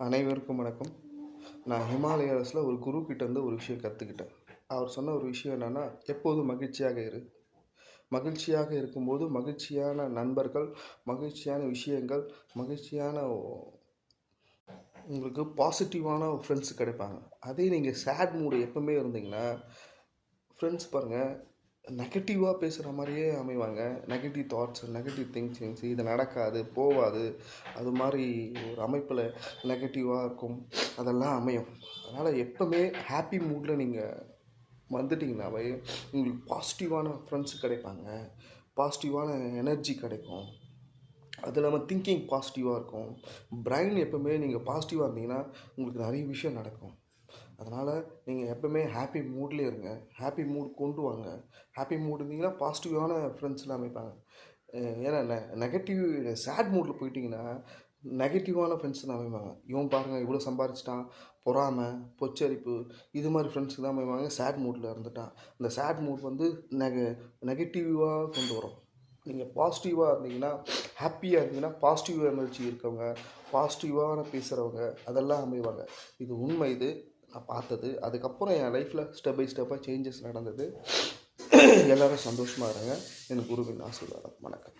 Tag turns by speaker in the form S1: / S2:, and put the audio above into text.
S1: அனைவருக்கும் வணக்கம். நான் ஹிமாலயாஸில் ஒரு குரு கிட்டேருந்து ஒரு விஷயம் கற்றுக்கிட்டேன். அவர் சொன்ன ஒரு விஷயம் என்னென்னா, எப்போதும் மகிழ்ச்சியாக இரு. மகிழ்ச்சியாக இருக்கும்போது மகிழ்ச்சியான நண்பர்கள், மகிழ்ச்சியான விஷயங்கள், மகிழ்ச்சியான உங்களுக்கு பாசிட்டிவான ஃப்ரெண்ட்ஸ் கிடைப்பாங்க. அதே நீங்கள் சேட் மூடு எப்பவுமே இருந்தீங்கன்னா, ஃப்ரெண்ட்ஸ் பாருங்கள் நெகட்டிவாக பேசுகிற மாதிரியே அமைவாங்க. நெகட்டிவ் தாட்ஸ், நெகட்டிவ் திங்கிங்ஸ், இது நடக்காது, போகாது, அது மாதிரி ஒரு அமைப்பில் நெகட்டிவாக இருக்கும். அதெல்லாம் அமையும். அதனால் எப்போவுமே ஹாப்பி மூடில் நீங்கள் வந்துட்டிங்கனாவே உங்களுக்கு பாசிட்டிவான ஃப்ரெண்ட்ஸ் கிடைப்பாங்க. பாசிட்டிவான எனர்ஜி கிடைக்கும். அது இல்லாமல் திங்கிங் பாசிட்டிவாக இருக்கும். பிரைன் எப்போவுமே நீங்கள் பாசிட்டிவாக இருந்தீங்கன்னா உங்களுக்கு நிறைய விஷயம் நடக்கும். அதனால் நீங்கள் எப்போவுமே ஹாப்பி மூட்லேயே இருங்க. ஹாப்பி மூட் கொண்டு வாங்க. ஹாப்பி மூட் இருந்தீங்கன்னா பாசிட்டிவான ஃப்ரெண்ட்ஸ்லாம் அமைப்பாங்க. ஏன்னா நெகட்டிவ் சேட் மூடில் போயிட்டிங்கன்னா நெகட்டிவான ஃப்ரெண்ட்ஸ் தான் அமைவாங்க. இவன் பாருங்கள் இவ்வளோ சம்பாரிச்சிட்டான், பொறாமை, பொச்சரிப்பு, இது மாதிரி ஃப்ரெண்ட்ஸ் தான் அமைவாங்க. சேட் மூடில் இருந்துட்டான். இந்த சேட் மூட் வந்து நெகட்டிவாக கொண்டு வரும். நீங்கள் பாசிட்டிவாக இருந்தீங்கன்னா, ஹாப்பியாக இருந்தீங்கன்னா, பாசிட்டிவ் எனர்ஜி இருக்கவங்க, பாசிட்டிவான பேசுகிறவங்க அதெல்லாம் அமைவாங்க. இது உண்மை. இது நான் பார்த்தது. அதுக்கப்புறம் என் லைஃப்பில் ஸ்டெப் பை ஸ்டெப்பாக சேஞ்சஸ் நடந்தது. எல்லோரும் சந்தோஷமாக இருங்க. எனக்கு குருவின் ஆசீர்வாதம். வணக்கம்.